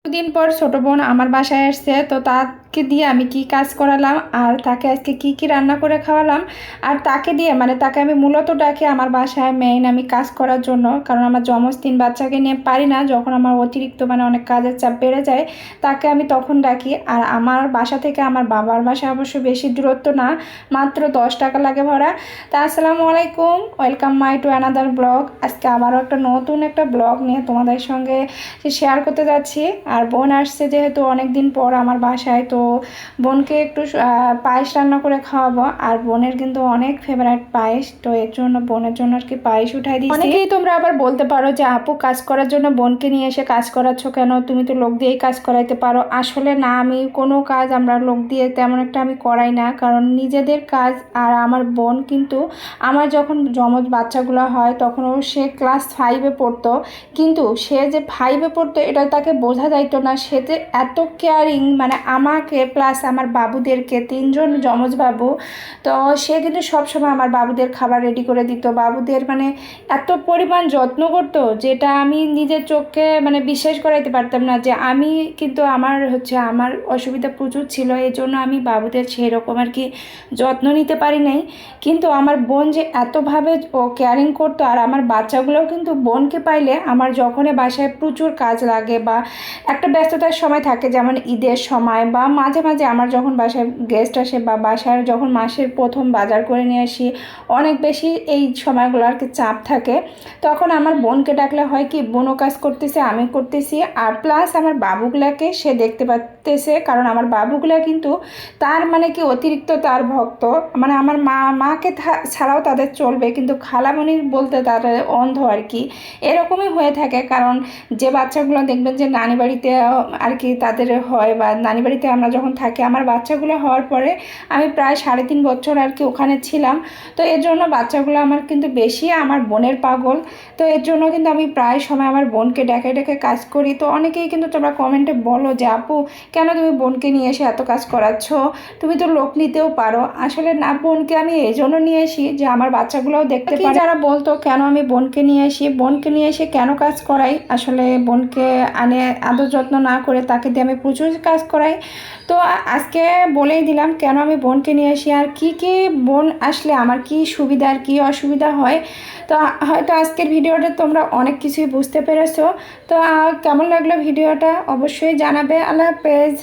দুদিন পর ছোট বোন আমার বাসায় আসছে, তো তাকে দিয়ে আমি কি কাজ করালাম আর তাকে আজকে কি কি রান্না করে খাওয়ালাম। আর তাকে দিয়ে তাকে আমি মূলত ডাকি আমার বাসায় মেইন আমি কাজ করার জন্য, কারণ আমার যমজ 3 বাচ্চাকে নিয়ে পারি না। যখন আমার অতিরিক্ত অনেক কাজের চাপ বেড়ে যায় তাকে আমি তখন ডাকি। আর আমার বাসা থেকে আমার বাবার বাসা অবশ্য বেশি দূরত্ব না, মাত্র 10 টাকা লাগে ভাড়া। তা আসসালামু আলাইকুম, welcome my to another blog. আজকে আবারও নতুন একটা ব্লগ নিয়ে তোমাদের সঙ্গে শেয়ার করতে যাচ্ছি। আর বোন আসছে যেহেতু অনেক দিন পর আমার বাসায়, তো বোনকে একটু পায়েস রান্না করে খাওয়াবো। আর বোনের কিন্তু অনেক ফেভারিট পায়েস, তো এর জন্য বোনের জন্য আর কি পায়েস উঠাই দিয়েছি। অনেকেই তোমরা আবার বলতে পারো যে আপু কাজ করার জন্য বোনকে নিয়ে এসে কাজ করাচ্ছ কেন, তুমি তো লোক দিয়েই কাজ করাইতে পারো। আসলে না, আমি কোনো কাজ আমরা লোক দিয়ে তেমন একটা আমি করাই না, কারণ নিজেদের কাজ। আর আমার বোন কিন্তু আমার যখন যমজ বাচ্চাগুলো হয় তখনও সে ক্লাস 5-এ পড়তো, কিন্তু সে যে 5-এ পড়তো এটা তাকে বোঝা যাইতো না। সে যে এত কেয়ারিং, আমাকে প্লাস আমার বাবুদেরকে, 3জন যমজ বাবু, তো সে কিন্তু সবসময় আমার বাবুদের খাবার রেডি করে দিত। বাবুদের এত পরিমাণ যত্ন করতো যেটা আমি নিজের চোখে বিশ্বাস করাইতে পারতাম না। যে আমি কিন্তু আমার অসুবিধা প্রচুর ছিল, এই জন্য আমি বাবুদের সেই রকম আর কি যত্ন নিতে পারি নাই। কিন্তু আমার বোন যে এতভাবে ও কেয়ারিং করতো। আর আমার বাচ্চাগুলোও কিন্তু বোনকে পাইলে আমার যখনই বাসায় প্রচুর কাজ লাগে বা একটা ব্যস্ততার সময় থাকে, যেমন ঈদের সময় বা মাঝে মাঝে আমার যখন বাসায় গেস্ট আসে বা বাসার যখন মাসের প্রথম বাজার করে নিয়ে আসি, অনেক বেশি এই সময়গুলো আর কি চাপ থাকে, তখন আমার বোনকে ডাকলে হয় কি বোনও কাজ করতেছে, আমি করতেছি। আর প্লাস আমার বাবুগুলাকে সে দেখতে পারতেছে, কারণ আমার বাবুগুলা কিন্তু তার কি অতিরিক্ত তার ভক্ত। আমার মাকে ছাড়াও তাদের চলবে, কিন্তু খালামণির বলতে তারা অন্ধ আর কি, এরকমই হয়ে থাকে। কারণ যে বাচ্চাগুলো দেখবেন যে নানি বাড়িতে আর কি তাদের হয়, বা নানি বাড়িতে আমরা যখন থাকি, আমার বাচ্চাগুলো হওয়ার পরে আমি প্রায় 3.5 বছর আর কি ওখানে ছিলাম, তো এর জন্য বাচ্চাগুলো আমার কিন্তু বেশি আমার বোনের পাগল। তো এর জন্য কিন্তু আমি প্রায় সময় আমার বোনকে ডেকে ডেকে কাজ করি। তো অনেকেই কিন্তু তোমরা কমেন্টে বলো যে আপু কেন তুমি বোনকে নিয়ে এসে এত কাজ করাচ্ছ, তুমি তো লোক নিতেও পারো। আসলে না, বোনকে আমি এই জন্য নিয়ে আসি যে আমার বাচ্চাগুলোও দেখতে পারে। যারা বলতো কেন আমি বোনকে নিয়ে আসি, বোনকে নিয়ে এসে কেন কাজ করাই, আসলে বোনকে আনে আদর যত্ন না করে তাকে দিয়ে আমি প্রচুর কাজ করাই। তো আজকে বলেই দিলাম কেন আমি বোনকে নিয়ে আসি আর কি কি বোন আসলে আমার কি সুবিধা আর কি অসুবিধা হয়। তো হয়তো আজকের ভিডিওটা তোমরা অনেক কিছুই বুঝতে পেরেছো। তো কেমন লাগলো ভিডিওটা অবশ্যই জানাবে। আল্লাহ হাফেজ।